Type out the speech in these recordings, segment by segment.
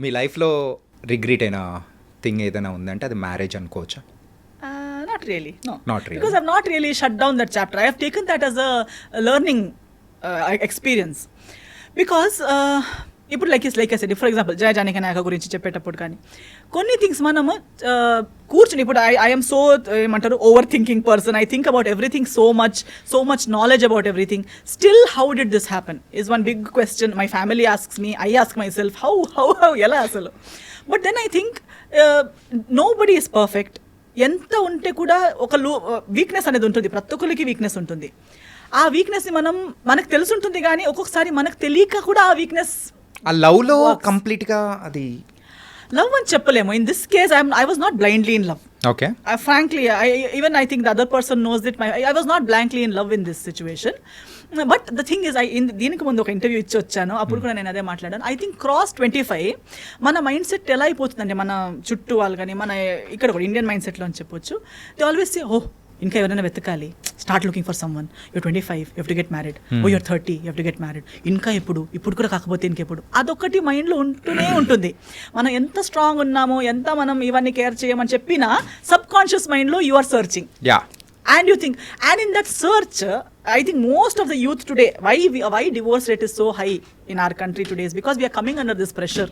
మీ లైఫ్‌లో రిగ్రెట్ అయిన థింగ్ ఏదైనా ఉందంటే అది మ్యారేజ్ అనుకోవచ్చా? Not really, no. Not really. Because I've not really shut down that chapter. I have taken that as a learning experience. Because ఇప్పుడు like I said, for example Jaya Janaki Nayaka గురించి చెప్పేటప్పుడు కానీ కొన్ని థింగ్స్ మనము కూర్చుని, ఇప్పుడు ఐఎమ్ సో ఏమంటారు over thinking person. I think about everything so much knowledge about everything. Still how did this happen is one big question. My family asks me, I ask myself how ఎలా అసలు. But then I think nobody is perfect. ఎంత ఉంటే కూడా ఒక weakness అనేది ఉంటుంది, ప్రతి ఒక్కరికి వీక్నెస్ ఉంటుంది. ఆ వీక్నెస్ని మనకు తెలుసుంటుంది కానీ ఒక్కొక్కసారి మనకు తెలియక కూడా ఆ వీక్నెస్ ఆ లవ్‌లో కంప్లీట్‌గా అది లవ్ అని చెప్పలేము. In this case I was not blindly in love. Okay. Frankly, I think the other person knows that I was not blankly in love in this situation. But the thing is, దీనికి ముందు ఒక interview ఇచ్చి వచ్చాను, అప్పుడు కూడా నేను అదే మాట్లాడాను. ఐ థింక్ క్రాస్ 25 మన మైండ్ సెట్ ఎలా అయిపోతుందంటే, మన చుట్టూ వాళ్ళు కానీ మన ఇక్కడ కూడా ఇండియన్ మైండ్ సెట్లో అని చెప్పొచ్చు. దే ఆల్వేస్ సే, ఇంకా ఎవరైనా వెతకాలి, start looking for someone, you're 25, you have to get married, you're 30, you have to get married. ఇంకా ఇప్పుడు కూడా కాకపోతే ఇంకెప్పుడు, అదొకటి మైండ్లో ఉంటూనే ఉంటుంది. మనం ఎంత స్ట్రాంగ్ ఉన్నామో, ఎంత మనం ఇవన్నీ కేర్ చేయమని చెప్పినా సబ్ కాన్షియస్ మైండ్లో you are searching. And you think, and in that search, I think most of the youth today, why divorce rate is so high in our country today is because we are coming under this pressure.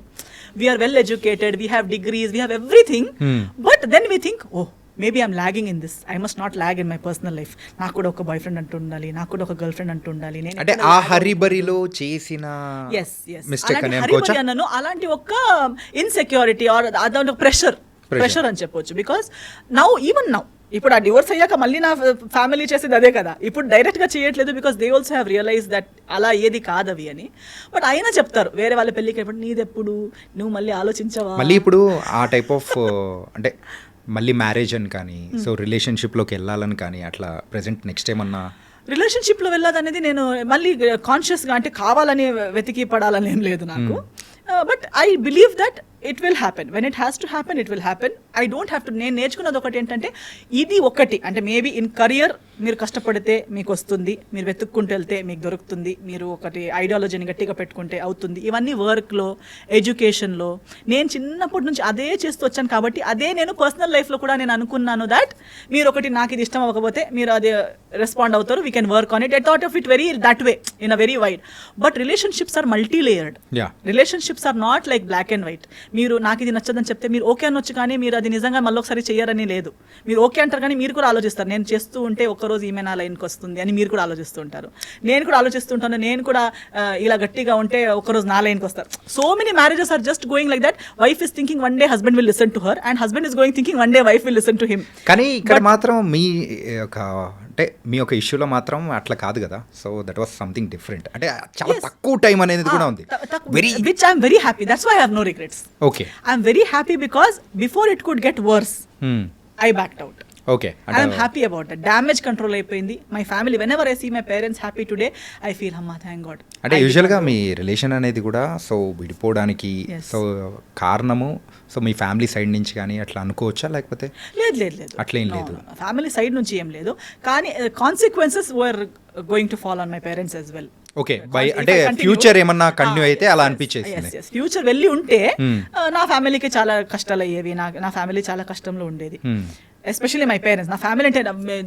We are well educated, we have degrees, we have everything, but then we think, maybe I'm lagging in this. I must not lag in my personal life. నాకు కూడా ఒక boy friend అంటూ ఉండాలి, నాకు కూడా ఒక girl friend అంటూ ఉండాలి. నేను అంటే ఆ హరిబరిలో చేసిన మిస్టేక్ అని అనుకోవచ్చా? అలాంటి ఒక ఇన్సెక్యూరిటీ ఆర్ అదొక ప్రెషర్ అని చెప్పొచ్చు. బికాస్ ఈవెన్ నౌ ఇప్పుడు ఆ డివోర్స్ అయ్యాక మళ్ళీ నా ఫ్యామిలీ చేసేది అదే కదా, ఇప్పుడు డైరెక్ట్గా చేయట్లేదు. Because they also have realise that అలా ఏది కాదవి అని. బట్ అయినా చెప్తారు వేరే వాళ్ళ పెళ్ళికి ఎప్పుడు, నీదెప్పుడు, నువ్వు మళ్ళీ ఆలోచించవా. మళ్ళీ ఇప్పుడు ఆ టైప్ ఆఫ్ అంటే మళ్ళీ మ్యారేజ్ అని కానీ, సో రిలేషన్షిప్లోకి వెళ్ళాలని కానీ అట్లా ప్రెసెంట్ నెక్స్ట్ ఏమన్నా రిలేషన్షిప్లో వెళ్ళాలని నేను మళ్ళీ కాన్షియస్గా అంటే కావాలని వెతికి పడాలని ఏం లేదు నాకు. But I believe that it will happen. When it has to happen, it will happen. I don't have to. నేను నేర్చుకున్నది ఒకటి ఏంటంటే, ఇది ఒకటి అంటే మేబీ ఇన్ కరియర్ మీరు కష్టపడితే మీకు వస్తుంది, మీరు వెతుక్కుంటూ వెళ్తే మీకు దొరుకుతుంది, మీరు ఒకటి ఐడియాలజీని గట్టిగా పెట్టుకుంటే అవుతుంది. ఇవన్నీ వర్క్లో, ఎడ్యుకేషన్లో నేను చిన్నప్పటి నుంచి అదే చేస్తూ వచ్చాను కాబట్టి అదే నేను పర్సనల్ లైఫ్లో కూడా నేను అనుకున్నాను దట్ మీరు ఒకటి నాకు ఇది ఇష్టం అవ్వకపోతే మీరు అదే రెస్పాండ్ అవుతారు, we can work on it. I thought of it very that way, in a very wide. But relationships are multi layered. Relationships are not like black and white. మీరు నాకు ఇది నచ్చదని చెప్తే మీరు ఓకే అనొచ్చు, కానీ మీరు అది నిజంగా మళ్ళీ ఒకసారి చేయరని లేదు. మీరు ఓకే అంటారు కానీ మీరు కూడా ఆలోచిస్తారు, నేను చేస్తూ ఉంటే ఒక్కరోజు ఈమె నా లైన్కి వస్తుంది అని మీరు కూడా ఆలోచిస్తూ ఉంటారు. నేను కూడా ఆలోచిస్తుంటాను, నేను కూడా ఇలా గట్టిగా ఉంటే ఒకరోజు నా లైన్కి వస్తారు. So many marriages are just going like that. Wife is thinking one day husband will listen to her, and husband is going thinking one day wife will listen to him. కానీ ఇక్కడ మాత్రం మీ ఒక ఇష్యూలో మాత్రం అట్లా కాదు కదా. So that was something different. అంటే చాలా తక్కువ టైం అనేది కూడా ఉంది, which I am very happy. That's why I have no regrets. Okay. I am very happy because before it could get worse, I backed out. Okay. I am happy about that. Damage control అయిపోయింది. My family, whenever I see my parents happy today, I feel amma thank God. అంటే యూజువల్గా మీ relation అనేది కూడా so విడిపోవడానికి so కారణము so మీ family side నుంచి కానీ అట్లా అనుకోవచ్చా, లేకపోతే లేదు అట్లేం లేదు, ఫ్యామిలీ సైడ్ నుంచి ఏం లేదు, కానీ consequences were going to fall on my parents as well. Okay. అంటే ఫ్యూచర్ ఏమన్నా కంటిన్యూ అయితే అలా అనిపించేసింది. ఫ్యూచర్ వెళ్ళి ఉంటే నా ఫ్యామిలీకి చాలా కష్టాలు అయ్యేవి, నా ఫ్యామిలీ చాలా కష్టంలో ఉండేది. Especially my parents. నా ఫ్యామిలీ అంటే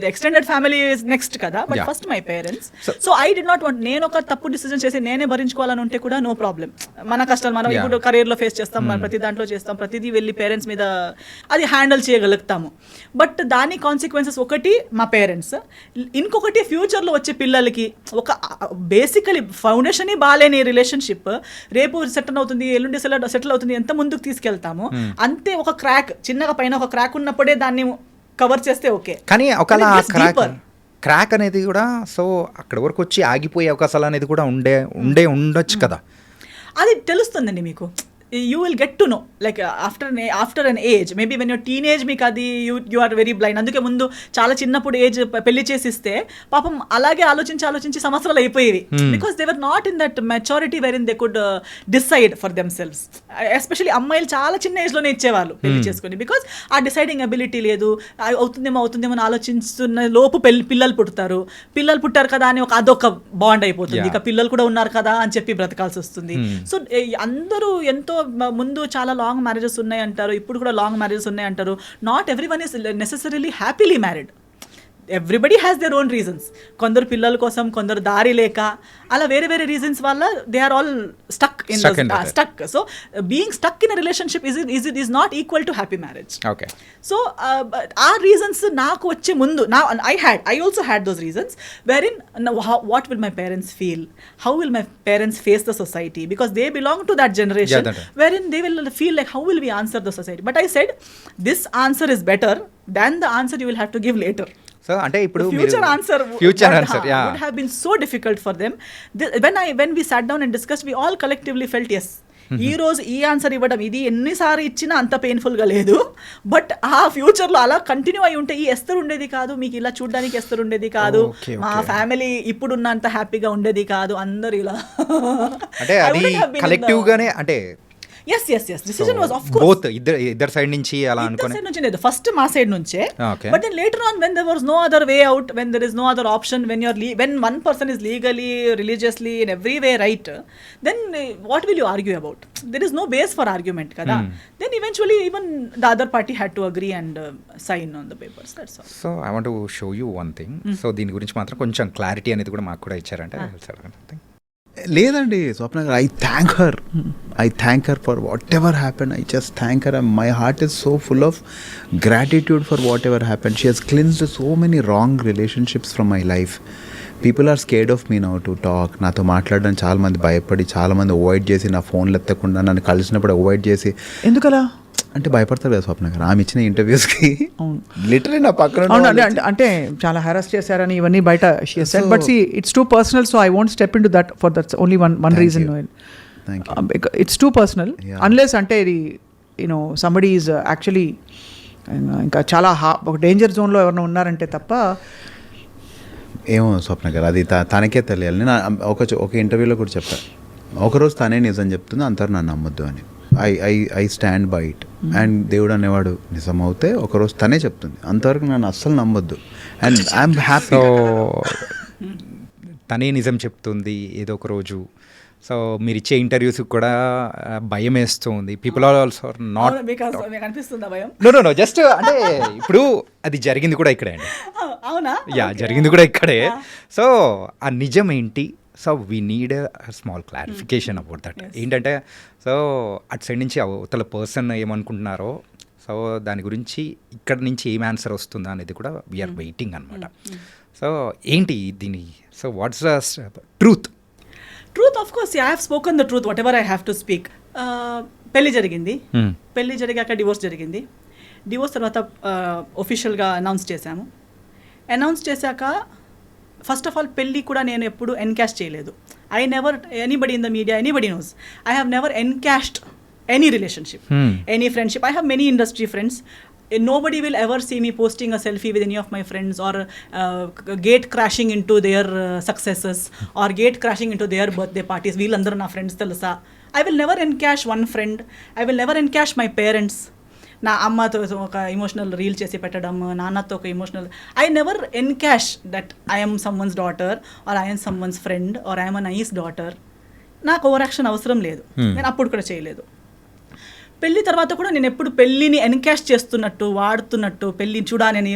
ఎక్స్టెండెడ్ ఫ్యామిలీ ఇస్ నెక్స్ట్ కదా, but first my parents. So I did not want, నేను ఒక తప్పు డిసిజన్ చేసి నేనే భరించుకోవాలని ఉంటే కూడా నో ప్రాబ్లం. మన కష్టాలు మనం ఇప్పుడు కెరీర్లో ఫేస్ చేస్తాం, మనం ప్రతి దాంట్లో చేస్తాం, ప్రతిదీ వెళ్ళి పేరెంట్స్ మీద అది హ్యాండిల్ చేయగలుగుతాము. బట్ దాని కాన్సిక్వెన్సెస్ ఒకటి మా పేరెంట్స్, ఇంకొకటి ఫ్యూచర్లో వచ్చే పిల్లలకి ఒక బేసికలీ ఫౌండేషన్ బాగాలేని రిలేషన్షిప్ రేపు సెటిల్ అవుతుంది, ఎల్లుండి సెటిల్ అవుతుంది, ఎంత ముందుకు తీసుకెళ్తాము అంతే. ఒక క్రాక్ చిన్నగా పైన ఒక క్రాక్ ఉన్నప్పుడే దాన్ని కవర్ చేస్తే ఓకే, కానీ ఒకవేళ క్రాక్ అనేది కూడా సో అక్కడ వరకు వచ్చి ఆగిపోయే అవకాశాలు అనేది కూడా ఉండొచ్చు కదా. అది తెలుస్తుందండి మీకు. you will get to know like after an age, maybe when you're teenage మీకు అది you are very blind. అందుకే ముందు చాలా చిన్నప్పుడు ఏజ్ పెళ్లి చేసిస్తే పాపం అలాగే ఆలోచించి సంవత్సరాలు అయిపోయేవి, because they were not in that maturity wherein they could decide for themselves. Especially అమ్మాయిలు చాలా చిన్న ఏజ్లోనే ఇచ్చేవాళ్ళు పెళ్లి చేసుకుని, బికాస్ ఆ డిసైడింగ్ అబిలిటీ లేదు. అవుతుందేమో అని ఆలోచిస్తున్న లోపు పిల్లలు పుట్టారు కదా అని అదొక బాండ్ అయిపోతుంది. ఇక పిల్లలు కూడా ఉన్నారు కదా అని చెప్పి బ్రతకాల్సి వస్తుంది. సో అందరూ ఎంతో ముందు చాలా లాంగ్ మ్యారేజెస్ ఉన్నాయి అంటారు, ఇప్పుడు కూడా లాంగ్ మ్యారేజెస్ ఉన్నాయి అంటారు. Not every one is necessarily happily married. Everybody has their own reasons. కొందరు పిల్లల కోసం, కొందరు దారి లేక, అలా వేరే వేరే రీజన్స్ వల్ల they are all stuck so being stuck in a relationship is not equal to happy marriage. Okay. So ఆ రీజన్స్ నాకు వచ్చే ముందు I also had those reasons wherein what will my parents feel, how will my parents face the society, because they belong to that generation wherein they will feel like how will we answer the society. But I said this answer is better than the answer you will have to give later. So అంటే ఇప్పుడు future answer would have been so difficult for them. When we sat down and discussed, we all collectively felt yes, ఈ రోజు ఈ answer ఇవ్వడం ఇది ఎన్నిసార్లు ఇచ్చినా అంత పెయిన్ఫుల్ గా లేదు. బట్ ఆ ఫ్యూచర్ లో అలా కంటిన్యూ అయి ఉంటే ఈ ఎస్తర్ ఉండేది కాదు, మీకు ఇలా చూడడానికి ఎస్తర్ ఉండేది కాదు, మా ఫ్యామిలీ ఇప్పుడున్నంత హ్యాపీగా ఉండేది కాదు, అందరు ఇలా అంటే అది కలెక్టివ్ గానే అంటే yes decision was of course both ఇద్దరు సైడ్ నుంచి అలా అనుకోని సైడ్ నుంచి లేదు, ఫస్ట్ మా సైడ్ నుంచే. But then later on when there was no other way out, when there is no other option, when one person is legally, religiously, in every way right, then what will you argue about? There is no base for argument kada. Then eventually even the other party had to agree and sign on the papers, that's all. So I want to show you one thing. So దీని గురించి మాత్రం కొంచెం clarity అనేది కూడా మాకు కూడా ఇచ్చారంటే లేదండి స్వప్న గారు, I thank her for whatever happen. I just thank her. My heart is so full of gratitude for whatever happen. She has cleansed so many wrong relationships from my life. People are scared of me now to talk. నాతో మాట్లాడడానికి చాలామంది భయపడి, చాలామంది avoid చేసి, నా ఫోన్లు ఎత్తకుండా నన్ను కలిసినప్పుడు అవాయిడ్ చేసి. ఎందుకలా అంటే భయపడతారు కదా స్వప్న గారు, ఆమె ఇచ్చిన ఇంటర్వ్యూస్కి లిటరలీ నా పక్కన అంటే చాలా హెరాస్ చేశారని ఇవన్నీ బయట but see it's too personal, so I won't step into that for that's only one reason. It's too personal unless అంటే ఇది యూనో సంబడీ ఈజ్ యాక్చువల్లీ ఇంకా చాలా ఒక డేంజర్ జోన్లో ఎవరైనా ఉన్నారంటే తప్ప. ఏమో స్వప్న గారు, అది తనకే తెలియాలి. నేను ఒక ఇంటర్వ్యూలో కూడా చెప్పాను, ఒకరోజు తనే నిజం చెప్తుంది, అంతరు నన్ను నమ్మొద్దు అని. I stand by it. And దేవుడు అనేవాడు నిజం అవుతే ఒకరోజు తనే చెప్తుంది, అంతవరకు నన్ను అస్సలు నమ్మొద్దు. And I'm happy. తనే నిజం చెప్తుంది ఏదో ఒక రోజు. సో మీరు ఇచ్చే ఇంటర్వ్యూస్ కూడా భయం వేస్తుంది. పీపుల్ ఆర్ ఆల్సో నాట్ అనిపిస్తుందా భయం? నో జస్ట్ అంటే ఇప్పుడు అది జరిగింది కూడా ఇక్కడే అండి. అవునా? యా, జరిగింది కూడా ఇక్కడే. సో ఆ నిజం ఏంటి? So we need small clarification about that. ఏంటంటే సో అటు సైడ్ నుంచి అవతల పర్సన్ ఏమనుకుంటున్నారో, సో దాని గురించి ఇక్కడ నుంచి ఏం ఆన్సర్ వస్తుందా అనేది కూడా వీఆర్ వెయిటింగ్ అనమాట. సో ఏంటి దీని, so what's the truth? Of course I have spoken the truth what ever I have to speak. పెళ్లి జరిగింది, పెళ్లి జరిగాక డివోర్స్ జరిగింది. డివోర్స్ తర్వాత ఒఫిషియల్గా అనౌన్స్ చేశాము. అనౌన్స్ చేశాక ఫస్ట్ ఆఫ్ ఆల్ పెళ్ళి కూడా నేను ఎప్పుడు ఎన్కాష్ చేయలేదు. I never, anybody in the media, anybody knows, I have never encashed any relationship, any friendship. I have many industry friends. Nobody will ever see me posting a selfie with any of my friends or gate crashing into their successes or gate crashing into their birthday parties. Veelandaru na friends telusa. I will never encash one friend. I will never encash my parents. నా అమ్మతో ఒక emotional reel చేసి పెట్టడం, నాన్నతో ఒక emotional. I never encash that I'm someone's daughter or I'm someone's friend or I'm a nice daughter. నాకు over action అవసరం లేదు, నేను అప్పుడు కూడా చేయలేదు. పెళ్లి తర్వాత కూడా నేను ఎప్పుడు పెళ్ళిని ఎన్కాష్ చేస్తున్నట్టు, వాడుతున్నట్టు, పెళ్ళి చూడాలని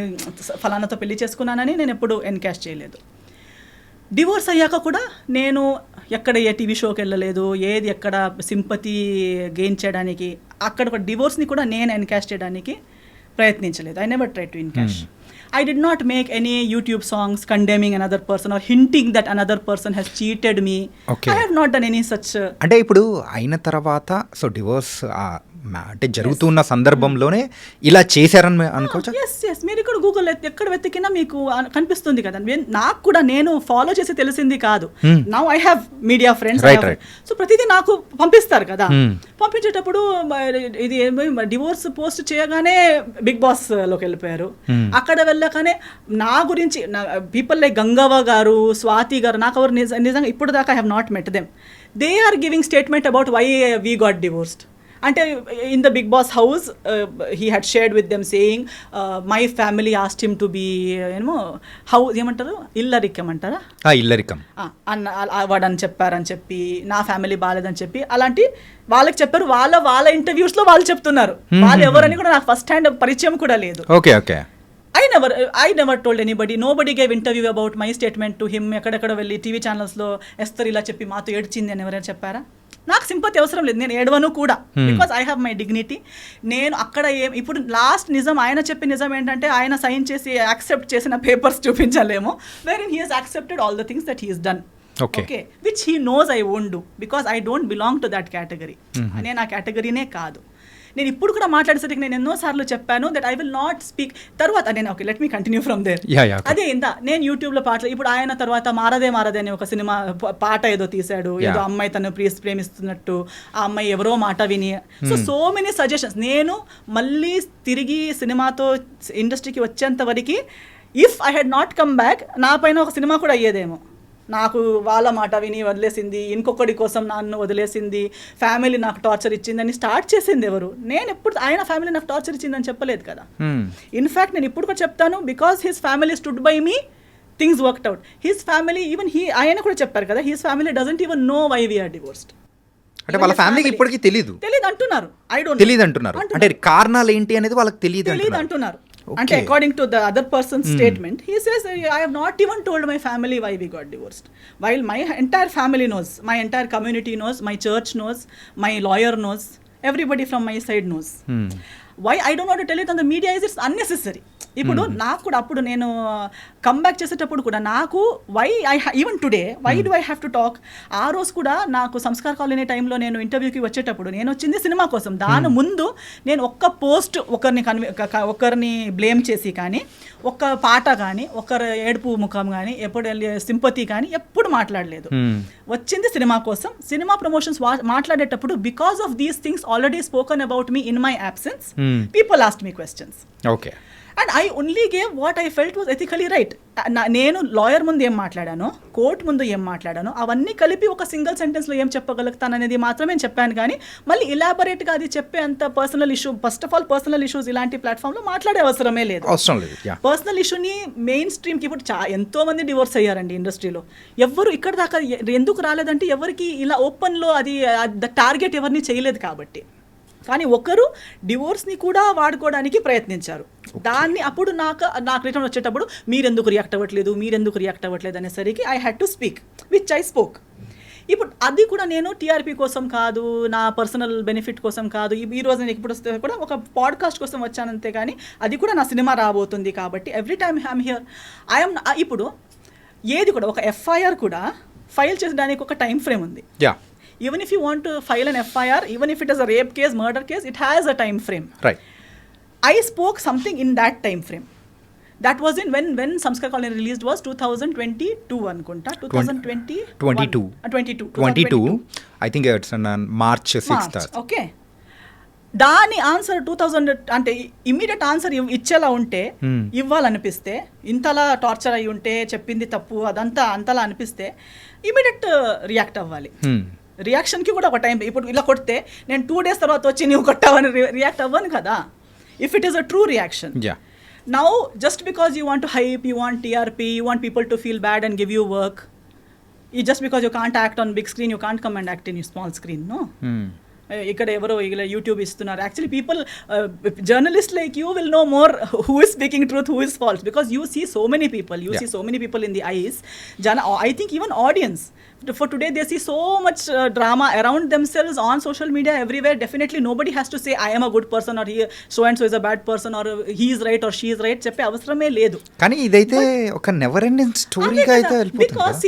ఫలానాతో పెళ్లి చేసుకున్నానని నేను ఎప్పుడు ఎన్కాష్ చేయలేదు. డివోర్స్ అయ్యాక కూడా నేను ఎక్కడ ఏ టీవీ షోకి వెళ్ళలేదు, ఏది ఎక్కడ సింపతి గెయిన్ చేయడానికి, అక్కడ ఒక డివోర్స్ని కూడా నేను ఎన్కాష్ చేయడానికి ప్రయత్నించలేదు. I never try to encash. I did not make any YouTube songs condemning another person or hinting that another person has cheated me. Okay. I have not done any such. అంటే ఇప్పుడు అయిన తర్వాత so divorce అంటే జరుగుతున్న సందర్భంలోనే ఇలా చేశారని అనుకోవచ్చు. ఎస్ మీరు ఇక్కడ గూగుల్ ఎక్కడ వెతికినా మీకు కనిపిస్తుంది కదా. నాకు కూడా నేను ఫాలో చేసి తెలిసింది కాదు. Now I have media friends, so ప్రతిదీ నాకు పంపిస్తారు కదా. పంపించేటప్పుడు ఇది డివోర్స్ పోస్ట్ చేయగానే బిగ్ బాస్ లోకి వెళ్ళిపోయారు. అక్కడ వెళ్ళగానే నా గురించి పీపుల్ లైక్ గంగవ్వ గారు, స్వాతి గారు, నాకు ఎవరు నిజంగా ఇప్పుడు దాకా I have not met them. They are giving statement about why we got divorced. అంటే in the Bigg Boss house he had shared with them saying my family asked him to be ఏమో house ఏమంటారు ఇల్లరికమంటారా ఇల్లరికం వాడని చెప్పారని చెప్పి నా family బాగాలేదని చెప్పి అలాంటి వాళ్ళకి చెప్పారు. వాళ్ళ ఇంటర్వ్యూస్లో వాళ్ళు చెప్తున్నారు. వాళ్ళు ఎవరని కూడా నాకు ఫస్ట్ హ్యాండ్ పరిచయం కూడా లేదు. Okay okay. I never told anybody. Nobody gave interview about my statement to him. ఎక్కడెక్కడ వెళ్ళి టీవీ ఛానల్స్లో ఎస్తర్ ఇలా చెప్పి మాతో ఏడ్చింది అని ఎవరైనా చెప్పారా? నాకు సింపతి అవసరం లేదు, నేను ఏడవను కూడా. Because I have my dignity. నేను అక్కడ ఇప్పుడు లాస్ట్ నిజం ఆయన చెప్పిన నిజం ఏంటంటే ఆయన సైన్ చేసి యాక్సెప్ట్ చేసిన పేపర్స్ చూపించలేము. Where in he has accepted all the things that he has done. Okay, which he knows I won't do because I don't belong to that category. నేను ఆ కేటగిరీనే కాదు. నేను ఇప్పుడు కూడా మాట్లాడేసరికి నేను ఎన్నోసార్లు చెప్పాను that I will not speak. తర్వాత నేను okay let me continue from there. అదే నేను యూట్యూబ్లో పాటలు ఇప్పుడు ఆయన తర్వాత మారదే అని ఒక సినిమా పాట ఏదో తీశాడు, ఏదో అమ్మాయి తను ప్రేమిస్తున్నట్టు, ఆ అమ్మాయి ఎవరో మాట విని. So many suggestions. నేను మళ్ళీ తిరిగి సినిమాతో ఇండస్ట్రీకి వచ్చేంత వరకు if I had not come back నా పైన ఒక సినిమా కూడా అయ్యేదేమో. నాకు వాళ్ళ మాట విని వదిలేసింది, ఇంకొకటి కోసం నన్ను వదిలేసింది, ఫ్యామిలీ నాకు టార్చర్ ఇచ్చిందని స్టార్ట్ చేసింది ఎవరు? నేను ఎప్పుడు ఆయన ఫ్యామిలీ నాకు టార్చర్ ఇచ్చిందని చెప్పలేదు కదా. ఇన్ఫ్యాక్ట్ నేను ఇప్పుడు కూడా చెప్తాను, because his family stood by me, things worked out. His family even ఆయన కూడా చెప్పారు కదా, his family doesn't even know why we are divorced. అంటే వాళ్ళ ఫ్యామిలీకి ఇప్పటికీ తెలియదు అంటున్నారు. ఐ డోంట్ తెలియదు అంటున్నారు. అంటే కారణాలు ఏంటి అనేది వాళ్ళకి తెలియదు అంటున్నారు. అంటే according to the other person statement he says I have not even told my family why we got divorced. While my entire family knows, my entire community knows, my church knows, my lawyer knows, everybody from my side knows. Why I don't want to tell it on the media is it's unnecessary. ఇప్పుడు నాకు కూడా అప్పుడు నేను comeback చేసేటప్పుడు కూడా నాకు even today why do I have to talk. ఆ రోజు కూడా నాకు సంస్కార్ కాలనీ టైంలో నేను ఇంటర్వ్యూకి వచ్చేటప్పుడు నేను వచ్చింది సినిమా కోసం. దాని ముందు నేను ఒక్క పోస్ట్ ఒకరిని బ్లేమ్ చేసి కానీ, ఒక్క పాట కానీ, ఒకరి ఏడుపు ముఖం కానీ, ఎప్పుడు సింపతి కానీ ఎప్పుడు మాట్లాడలేదు. వచ్చింది సినిమా కోసం. సినిమా ప్రమోషన్స్ మాట్లాడేటప్పుడు because of these things already spoken about me in my absence, people asked me questions. Okay. And I only gave what I felt was ethically right. నేను లాయర్ ముందు ఏం మాట్లాడానో, court ముందు ఏం మాట్లాడానో అవన్నీ కలిపి ఒక సింగిల్ సెంటెన్స్లో ఏం చెప్పగలుగుతాననేది మాత్రమే చెప్పాను. కానీ మళ్ళీ ఇలాబొరేట్గా అది చెప్పే అంత personal issue, first of all personal issues ఇలాంటి ప్లాట్ఫామ్లో మాట్లాడే అవసరమే లేదు. పర్సనల్ ఇష్యూని మెయిన్ స్ట్రీమ్కి ఇప్పుడు ఎంతో మంది డివోర్స్ అయ్యారండి ఇండస్ట్రీలో. ఎవరు ఇక్కడ దాకా ఎందుకు రాలేదంటే ఎవరికి ఇలా ఓపెన్లో అది టార్గెట్ ఎవరిని చేయలేదు కాబట్టి. కానీ ఒకరు డివోర్స్ని కూడా వాడుకోవడానికి ప్రయత్నించారు. దాన్ని అప్పుడు నాకు రిటర్న్ వచ్చేటప్పుడు మీరెందుకు రియాక్ట్ అవ్వట్లేదు అనేసరికి I had to speak which I spoke. ఇప్పుడు అది కూడా నేను టీఆర్పీ కోసం కాదు, నా పర్సనల్ బెనిఫిట్ కోసం కాదు. ఈ రోజు నేను ఇప్పుడు వస్తే కూడా ఒక పాడ్కాస్ట్ కోసం వచ్చానంతే. కానీ అది కూడా నా సినిమా రాబోతుంది కాబట్టి ఎవ్రీ టైమ్ ఐఎమ్ హియర్. ఇప్పుడు ఏది కూడా ఒక ఎఫ్ఐఆర్ కూడా ఫైల్ చేసడానికి ఒక టైం ఫ్రేమ్ ఉంది. Even if you want to file an FIR, even if it is a rape case, murder case, it has a time frame. Right. I spoke something in that time frame. That was in when Samskar Colony released was 2022 anukunta. 2022. I think it's on March 6th. Okay. దాని answer 2000 అంటే immediate answer ఇచ్చేలా ఉంటే, ఇవ్వాలనిపిస్తే, ఇంతలా torture అయి ఉంటే, చెప్పింది తప్పు అదంతా అంతలా అనిపిస్తే ఇమ్మీడియట్ రియాక్ట్ అవ్వాలి. రియాక్షన్కి కూడా ఒక టైం. ఇప్పుడు ఇలా కొడితే నేను 2 days తర్వాత వచ్చి నువ్వు కొట్టావని రియాక్ట్ అవ్వను కదా. If it is a true reaction. Now just because you want to hype, you want TRP, you want people to feel bad and give you work, just because you can't act on big screen, you can't come and act in you small screen. No, ఇక్కడ ఎవరో ఇలా YouTube ఇస్తున్నారు. Actually people, journalist like you will know more who is speaking truth, who is false, because you see so many people, see so many people in the eyes. I think even audience for today they see so much drama around themselves on social media everywhere. Definitely nobody has to say I am a good person or he so and so is a bad person or he is right or she is right చెప్పే అవసరమే లేదు. కానీ ఇదైతే ఒక never ending స్టోరీగా అయితే వెళ్ళిపోతుంది. Because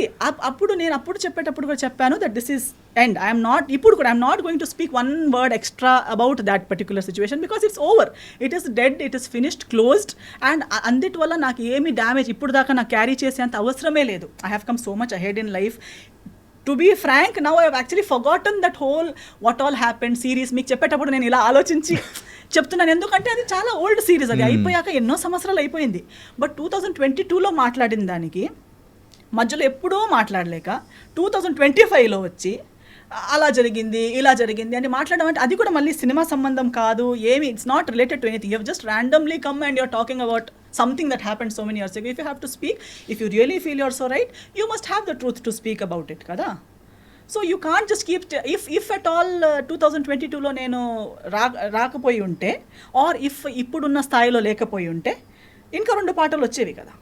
అప్పుడు చెప్పేటప్పుడు కూడా చెప్పాను that this is end. I am not going to speak one word extra about that particular situation because it's over. It is dead, it is finished, closed, and అందుటి వల్ల నాకు ఏమి damage ఇప్పుడు దాకా నాకు క్యారీ చేసేంత అవసరమే లేదు. I have come so much ahead in life. To be frank, now I have actually forgotten that whole what all happened series. మీకు చెప్పేటప్పుడు నేను ఇలా ఆలోచించి చెప్తున్నాను, ఎందుకంటే అది చాలా ఓల్డ్ సిరీస్. అది అయిపోయాక ఎన్నో సంవత్సరాలు అయిపోయింది. బట్ 2022లో మాట్లాడిన దానికి మధ్యలో ఎప్పుడూ మాట్లాడలేక 2025లో వచ్చి అలా జరిగింది ఇలా జరిగింది అని మాట్లాడడం అంటే అది కూడా మళ్ళీ సినిమా సంబంధం కాదు, ఏమి it's not related to anything. You just randomly come and you're talking about something that happened so many years ago. If you have to speak, if you really feel you're so right, you must have the truth to speak about it kada. So you can't just keep if at all 2022లో నేను రాకపోయి ఉంటే are if ఇప్పుడున్న స్థాయిలో లేకపోయి ఉంటే ఇంకా 2 పాటలు వచ్చేవి కదా.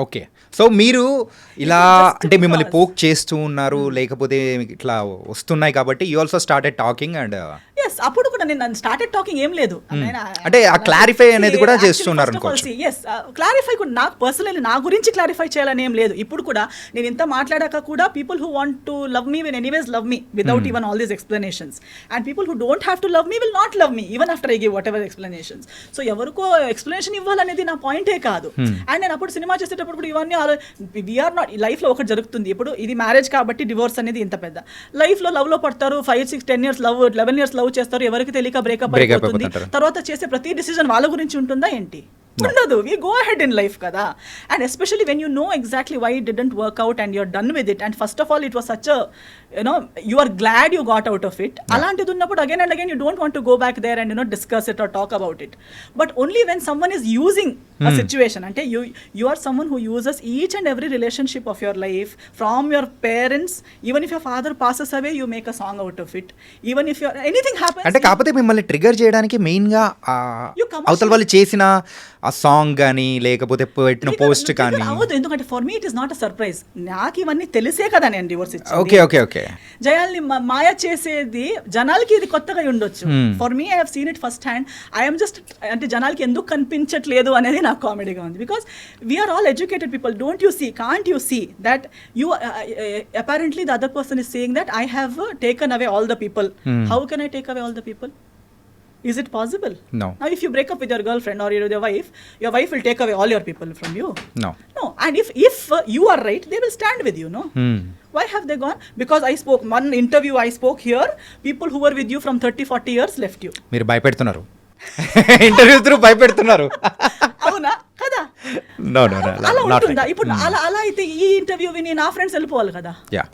ఓకే, సో మీరు ఇలా Just అంటే మిమ్మల్ని because. పోక్ చేస్తూ ఉన్నారు, లేకపోతే ఇట్లా వస్తున్నాయి కాబట్టి you also started talking and yes అప్పుడు కూడా నేను స్టార్టెడ్ టాకింగ్ ఏం లేదు. అంటే ఆ clarify అనేది కూడా చేస్తున్నారు అనుకోవచ్చు. ఎస్ క్లారిఫై కూడా నాకు పర్సనల్లీ నా గురించి క్లారిఫై చేయాలని ఏం లేదు. ఇప్పుడు కూడా నేను ఇంత మాట్లాడాక కూడా people who want to love me will anyways love me without even all these explanations, and people who don't have to love me will not love me even after I give what ever explanations. So ఎవరికో explanation ఇవ్వాలనేది నా పాయింటే కాదు. And నేను అప్పుడు cinema చేసేటప్పుడు కూడా ఇవన్నీ వీఆర్ నాట్ లైఫ్లో ఒకటి జరుగుతుంది. ఇప్పుడు ఇది మ్యారేజ్ కాబట్టి డివోర్స్ అనేది ఇంత పెద్ద లైఫ్లో లవ్లో పడతారు, 5, 6, 10 years లవ్ 11 years లవ్ చేస్తారు, ఎవరికి తెలియక బ్రేకప్ అయిపోతుంది. తర్వాత చేసే ప్రతి డిసిజన్ వాళ్ళ గురించి ఉంటుందా ఏంటి? ఉండదు. We go ahead in life కదా. And especially when you know exactly why it didn't work out and you're done with it, and first of all it was such you are glad you got out of it. అలాంటిది ఉన్నప్పుడు again and again you don't want to go back there and discuss it or talk about it. But only when someone is using a situation, అంటే you are someone who uses each and every relationship of your life from your parents. Even if your father passes away, you make a song out of it. Even if anything happens, అంటే కాకపోతే మిమ్మల్ని trigger చేయడానికి మెయిన్గా You commercial- అవతల వాళ్ళు చేసిన ఆ song కానీ లేకపోతే పెట్టిన పోస్ట్ కానీ. అవదు, ఎందుకంటే for me it is not a surprise. నాకు ఇవన్నీ తెలిసే కదా నేను డివోర్స్ ఇచ్చింది. ఓకే ఓకే ఓకే జయాల్ని మాయ చేసేది జనాలకి ఇది కొత్తగా ఉండొచ్చు. For me I have seen it first hand. I'm just అంటే జనాలకి ఎందుకు కనిపించట్లేదు అనేది నాకు కామెడీగా ఉంది. Because we're all educated people. Don't you see, can't you see that you apparently the other person is saying that I have taken away all the people. How can I take away all the people? Is it possible? No. Now if you break up with your girlfriend or your wife will take away all your people from you. No. No. And if you are right, they will stand with you, no? Why have they gone? Because I spoke one interview I spoke here, people who were with you from 30-40 years left you. మీరు భయపెడుతున్నారు, interview through భయపెడుతున్నారు. అవునా కదా? No no అలా ఉంటుందా? ఇప్పుడు అలా అయితే ఈ interview విని నా ఫ్రెండ్స్ వెళ్ళిపోవాలి కదా. యా,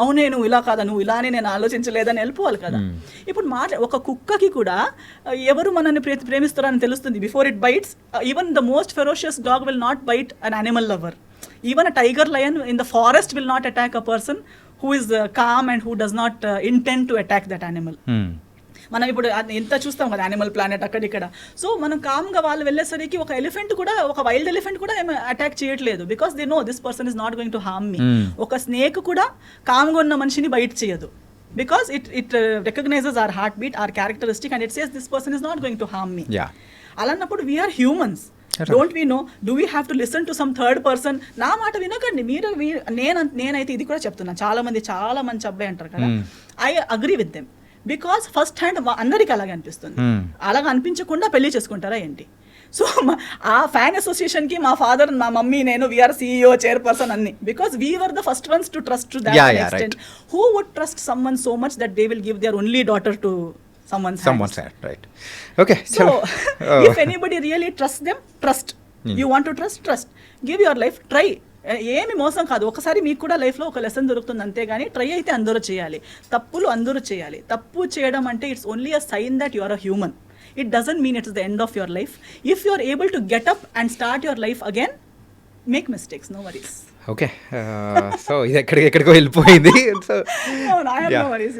అవునే నువ్వు ఇలా కాదా, నువ్వు ఇలానే నేను ఆలోచించలేదని వెళ్ళిపోవాలి కదా. ఇప్పుడు ఒక కుక్కకి కూడా ఎవరు మనల్ని ప్రేమిస్తారని తెలుస్తుంది before it bites. Even the most ferocious dog will not bite an animal lover. Even a tiger lion in the forest will not attack a person who is calm and who does not intend to attack that animal. మనం ఇప్పుడు ఎంత చూస్తాం కదా animal planet అక్కడిక్కడ. So మనం కామ్గా వాళ్ళు వెళ్ళేసరికి ఒక ఎలిఫెంట్ కూడా, ఒక వైల్డ్ ఎలిఫెంట్ కూడా ఏమి అటాక్ చేయట్లేదు. Because they know this person is not going to harm me. ఒక స్నేక్ కూడా కామ్గా ఉన్న మనిషిని బైట్ చేయదు. Because it recognizes our heartbeat, our characteristic, and it says this person is not going to harm me. అలాన్నప్పుడు we're humans. Don't we know, do we have to listen to some third person? నా మాట వినకండి మీరు. నేనైతే ఇది కూడా చెప్తున్నాను, చాలా మంచి అబ్బాయి అంటారు కదా, I agree with them. Because first hand అందరికి అలాగే అనిపిస్తుంది. అలాగ అనిపించకుండా పెళ్లి చేసుకుంటారా ఏంటి? సో ఆ ఫ్యాన్ అసోసియేషన్కి మా ఫాదర్, మా మమ్మీ, నేను వీఆర్ CEO, చైర్పర్సన్ అన్ని. Because we were the first ones to trust to that extent. Who would trust someone so much that they will give their only daughter to someone's hand, right? Okay, so if anybody really trusts them, trust. You want to trust. Give your life, try. ఏమి మోసం కాదు. ఒకసారి మీకు కూడా లైఫ్లో ఒక lesson దొరుకుతుంది అంతే. కానీ ట్రై అయితే అందరూ చేయాలి, తప్పులు అందరూ చేయాలి. తప్పు చేయడం అంటే it's only a sign that you are a human. It doesn't mean it's the end of your life. If you are able to get up and start your life again, make mistakes, no worries. Okay, so ఇది ఎక్కడికో వెళ్ళిపోయింది. So No, I have no worries.